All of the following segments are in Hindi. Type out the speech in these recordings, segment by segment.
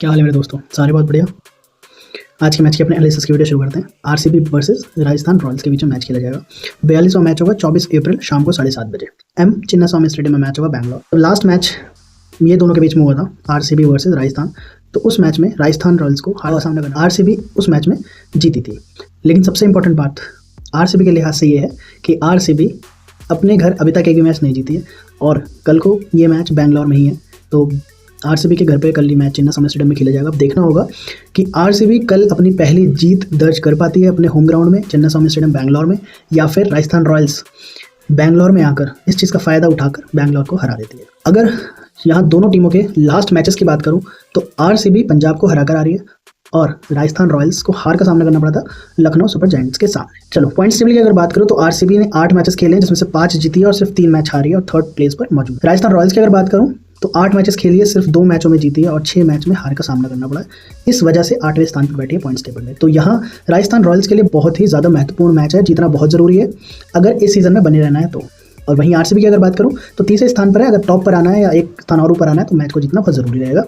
क्या हाल है मेरे दोस्तों? सारे बहुत बढ़िया। आज के मैच की अपने एनालिसिस की वीडियो शुरू करते हैं। आरसीबी वर्सेस राजस्थान रॉयल्स के बीच में मैच खेला जाएगा। 42वां मैच होगा 24 अप्रैल शाम को 7:30 बजे चिन्नास्वामी स्टेडियम में मैच होगा बैंगलोर। तो लास्ट मैच ये दोनों के बीच में हुआ था, आरसीबी वर्सेस राजस्थान। तो उस मैच में राजस्थान रॉयल्स को हार का सामना करना, आरसीबी उस मैच में जीती थी। लेकिन सबसे इंपॉर्टेंट बात आरसीबी के लिहाज से ये है कि आरसीबी अपने घर अभी तक एक भी मैच नहीं जीती है और कल को ये मैच बैंगलोर में ही है। तो आरसीबी के घर पे कल ही मैच चिन्नास्वामी स्टेडियम में खेला जाएगा। अब देखना होगा कि आरसीबी कल अपनी पहली जीत दर्ज कर पाती है अपने होम ग्राउंड में चिन्नास्वामी स्टेडियम बैंगलोर में, या फिर राजस्थान रॉयल्स बैंगलोर में आकर इस चीज़ का फ़ायदा उठाकर बैंगलोर को हरा देती है। अगर यहाँ दोनों टीमों के लास्ट मैचेस की बात करूँ तो आरसीबी पंजाब को हरा कर आ रही है और राजस्थान रॉयल्स को हार का सामना करना पड़ा था लखनऊ सुपर जायंट्स के सामने। चलो पॉइंट्स टेबल की अगर बात करूँ तो आरसीबी ने 8 मैचेस खेले हैं जिसमें से 5 जीती है और सिर्फ 3 मैच हारी है और 3rd प्लेस पर मौजूद है। राजस्थान रॉयल्स की अगर बात करूँ तो 8 मैचेस खेली है, सिर्फ 2 मैचों में जीती है और 6 मैच में हार का सामना करना पड़ा है। इस वजह से 8वें स्थान पर बैठी है पॉइंट्स टेबल में। तो यहाँ राजस्थान रॉयल्स के लिए बहुत ही ज़्यादा महत्वपूर्ण मैच है, जीतना बहुत ज़रूरी है अगर इस सीज़न में बने रहना है तो। और वहीं आरसीबी की अगर बात करूँ तो 3रे स्थान पर है, अगर टॉप पर आना है या एक स्थान और ऊपर आना है तो मैच को जीतना बहुत ज़रूरी रहेगा।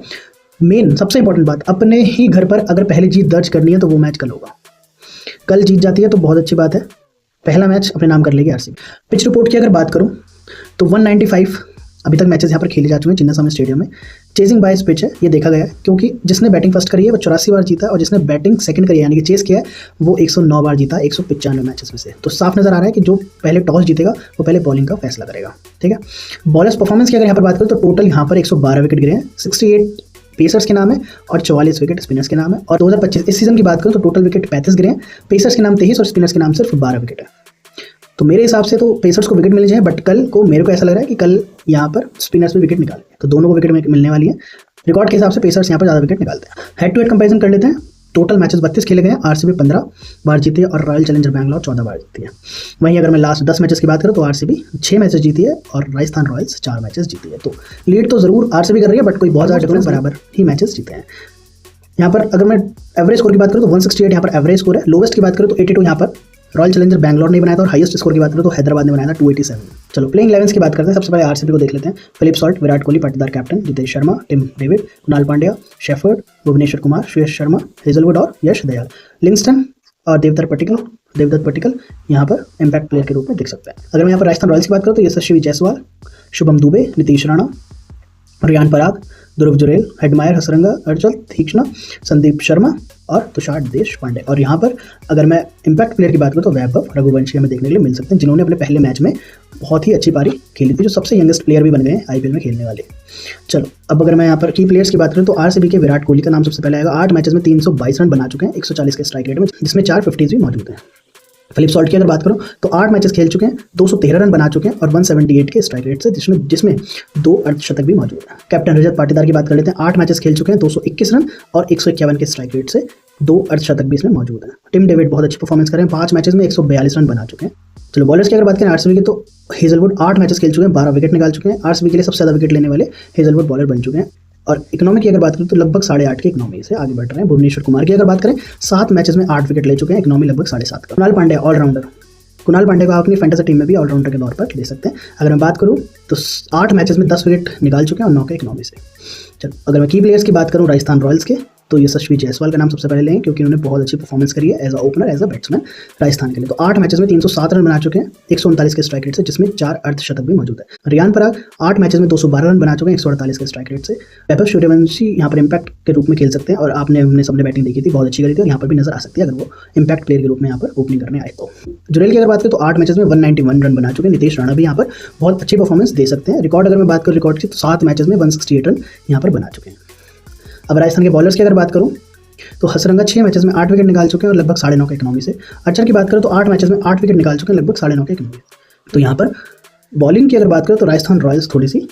मेन सबसे इंपॉर्टेंट बात, अपने ही घर पर अगर पहली जीत दर्ज करनी है तो वो मैच कल होगा। कल जीत जाती है तो बहुत अच्छी बात है, पहला मैच अपने नाम कर लेगी आरसीबी। पिच रिपोर्ट की अगर बात करूं तो 195 अभी तक मैचेस यहाँ पर खेले जा चुके हैं चिन्नास्वामी स्टेडियम में। चेजिंग बायस पिच है, ये देखा गया है, क्योंकि जिसने बैटिंग फर्स्ट करी है वो 84 बार जीता और जिसने बैटिंग सेकंड करी है यानी कि चेस किया है वो 109 बार जीता 195 मैचेस में से। तो साफ नजर आ रहा है कि जो पहले टॉस जीतेगा वो पहले बॉलिंग का फैसला करेगा। ठीक है, बॉलर्स परफॉर्मेंस की अगर यहाँ पर बात करें तो टोटल यहाँ पर 112 विकेट गिरे हैं, 68 पेसर्स के नाम है और 44 विकेट स्पिनर्स के नाम है। और 2025 इस सीजन की बात करूं तो टोटल विकेट 35 गिरे हैं, पेसर्स के नाम 23 और स्पिनर्स के नाम सिर्फ 12 विकेट है। तो मेरे हिसाब से तो पेसर्स को विकेट मिल जाए, बट कल को मेरे को ऐसा लग रहा है कि कल यहाँ पर स्पिनर्स भी विकेट निकालेंगे, तो दोनों को विकेट मिलने वाली है। रिकॉर्ड के हिसाब से पेसर्स यहाँ पर ज़्यादा विकेट निकालते हैं। हेड टू हेड कंपेरिजन कर लेते हैं। टोटल मैचेस 32 खेले गए हैं, आरसीबी 15 बार जीती है और रॉयल चैलेंजर बैंगलोर 14 बार जीती है। वहीं अगर मैं लास्ट 10 मैचेस की बात करूँ तो आरसीबी 6 मैचेस जीती है और राजस्थान रॉयल्स 4 मैचेस जीती है। तो लीड तो जरूर आरसीबी कर रही है, बट कोई बहुत ज़्यादा डिफरेंस बराबर ही मैचेस जीते हैं। यहाँ पर अगर मैं एवरेज स्कोर की बात करूँ तो 168 यहाँ पर एवरेज स्कोर है। लोवेस्ट की बात करूँ तो 82 यहाँ पर रॉयल चैलेंजर बैंगलोर ने बनाया था और हाईएस्ट स्कोर की बात करूँ तो हैदराबाद ने बनाया था 287। चलो प्लेइंग 11 की बात करते हैं। सबसे पहले आरसीबी को देख लेते हैं। Philip salt, Virat Kohli Patidar captain, Jitesh Sharma, Tim David, Kunal Pandya, Shepherd, Bhuvneshwar Kumar, Shreyas Sharma, Hazlewood और यश दयाल, लिंगस्टन और देवदत्त पट्टिकल यहाँ पर इम्पैक्ट प्लेयर के रूप में दिख सकता है। अगर मैं यहाँ पर राजस्थान रॉयल्स की बात करूँ तो यशस्वी जायसवाल, शुभम दुबे, नीतीश राणा, रियान पराग, ध्रुव जुरेल, हेडमायर हसरंगा, अर्चल तीक्ष्णा, संदीप शर्मा और तुषार देशपांडे। और यहाँ पर अगर मैं इम्पैक्ट प्लेयर की बात करूँ तो वैभव रघुवंशी हमें देखने के लिए मिल सकते हैं, जिन्होंने अपने पहले मैच में बहुत ही अच्छी पारी खेली थी, जो सबसे यंगेस्ट प्लेयर भी बन गए हैं आईपीएल में खेलने वाले। चलो अब अगर मैं यहाँ पर की प्लेयर्स की बात करूँ तो आरसीबी के विराट कोहली का नाम सबसे पहले आएगा। 8 मैचेस में 322 रन बना चुके हैं 140 के स्ट्राइक रेट में, जिसमें 4 50s भी मौजूद हैं। फिलिप सॉल्ट की अगर बात करूं तो 8 मैचेस खेल चुके हैं, 213 रन बना चुके हैं और 178 के स्ट्राइक रेट से, जिसमें 2 अर्धशतक भी मौजूद है। कैप्टन रजत पाटीदार की बात कर लेते हैं। 8 मैचेस खेल चुके हैं, 221 रन और 151 के स्ट्राइक रेट से, 2 अर्धशतक भी इसमें मौजूद है। टिम डेविड बहुत अच्छी परफॉर्मेंस कर रहे हैं, 5 मैचेस में 142 रन बना चुके हैं। चलो बॉलर्स की अगर बात करें आरसीबी की तो हेजलवुड 8 मैचेस खेल चुके हैं, 12 विकेट निकाल चुके हैं। आरसीबी के लिए सबसे ज़्यादा विकेट लेने वाले हेजलवुड बॉलर बन चुके हैं। और इकोनॉमी की अगर बात करें तो लगभग 8.5 की इकोनॉमी से आगे बढ़ रहे हैं। भुवनेश्वर कुमार की अगर बात करें 7 मैचेस में 8 विकेट ले चुके हैं, इकोनॉमी लगभग 7.5 का। कुणाल पांड्या ऑलराउंडर, कुणाल पांड्या को आप अपनी फैंटेसी टीम में भी ऑलराउंडर के तौर पर ले सकते हैं। अगर मैं बात करूं तो 8 मैचेस में 10 विकेट निकाल चुके हैं और 9 के इकोनॉमी से। चलो अगर मैं की प्लेयर्स की बात करूं राजस्थान रॉयल्स के तो यशस्वी जायसवाल का नाम सबसे पहले लें, क्योंकि उन्होंने बहुत अच्छी परफॉर्मेंस करी है as a opener, as a batsman Rajasthan के लिए। तो 8 मैचेस में 307 रन बना चुके हैं 139 के स्ट्राइक रेट से, जिसमें 4 अर्धशतक भी मौजूद है। रियान पराग 8 मैचेस में 212 रन बना चुके हैं 148 के स्ट्राइक रेट से। वैभव सूर्यवंशी यहाँ पर इम्पैक्ट के रूप में खेल सकते हैं और आपने हमने सबने बैटिंग देखी थी, बहुत अच्छी करी थी और यहाँ पर भी नजर आ सकती है अगर वो इम्पैक्ट प्लेयर के रूप में यहाँ पर ओपनिंग करने आए तो। जुरेल की अगर बात करें तो 8 मैचेस में 191 रन बना चुके हैं। नीतीश राणा भी यहाँ पर बहुत अच्छी परफॉर्मेंस दे सकते हैं। रिकॉर्ड अगर मैं बात करूँ रिकॉर्ड की तो 7 मैचेस में 168 रन यहाँ पर बना चुके हैं। अब राजस्थान के बॉलर्स की अगर बात करूँ तो हसरंगा 6 मैचेस में 8 विकेट निकाल चुके हैं और लगभग 9.5 के इकोनॉमी से। अर्चल की बात करें तो 8 मैचेस में 8 विकेट निकाल चुके हैं, लगभग 9.5 के इकोनॉमी। तो यहाँ पर बॉलिंग की अगर बात करें तो राजस्थान रॉयल्स थोड़ी सी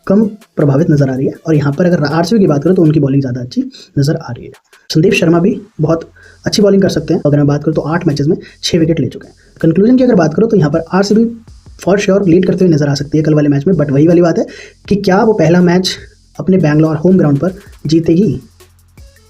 कम प्रभावित नजर आ रही है और यहाँ पर अगर आरसीबी की बात करें तो उनकी बॉलिंग ज़्यादा अच्छी नजर आ रही है। संदीप शर्मा भी बहुत अच्छी बॉलिंग कर सकते हैं। अगर मैं बात करूँ तो 8 मैचेस में 6 विकेट ले चुके हैं। कंक्लूजन की अगर बात करूँ तो यहाँ पर आरसीबी फॉर श्योर लीड करते हुए नजर आ सकती है कल वाले मैच में, बट वही वाली बात है कि क्या वो पहला मैच अपने बैंगलोर होम ग्राउंड पर जीतेगी।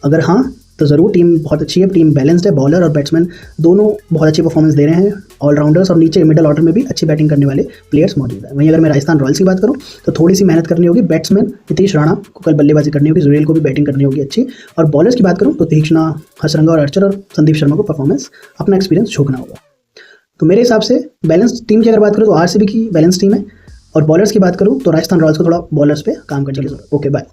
अगर हाँ तो ज़रूर टीम बहुत अच्छी है, टीम बैलेंस्ड है, बॉलर और बैट्समैन दोनों बहुत अच्छी परफॉर्मेंस दे रहे हैं, ऑलराउंडर्स और नीचे मिडिल ऑर्डर में भी अच्छी बैटिंग करने वाले प्लेयर्स मौजूद हैं। वहीं अगर मैं राजस्थान रॉयल्स की बात करूँ तो थोड़ी सी मेहनत करनी होगी, बैट्समैन नीतीश राणा को कल बल्लेबाजी करनी होगी, जुरेल को भी बैटिंग करनी होगी अच्छी, और बॉलर्स की बात करूँ तो तीक्ष्णा, हसरंगा और अर्चर और संदीप शर्मा को परफॉर्मेंस अपना एक्सपीरियंस झोंकना होगा। तो मेरे हिसाब से बैलेंस टीम की अगर बात करूँ तो आरसीबी की बैलेंस टीम है, और बॉलर्स की बात करूँ तो राजस्थान रॉयल्स को थोड़ा बॉलर्स पे काम करने की जरूरत है। Okay bye.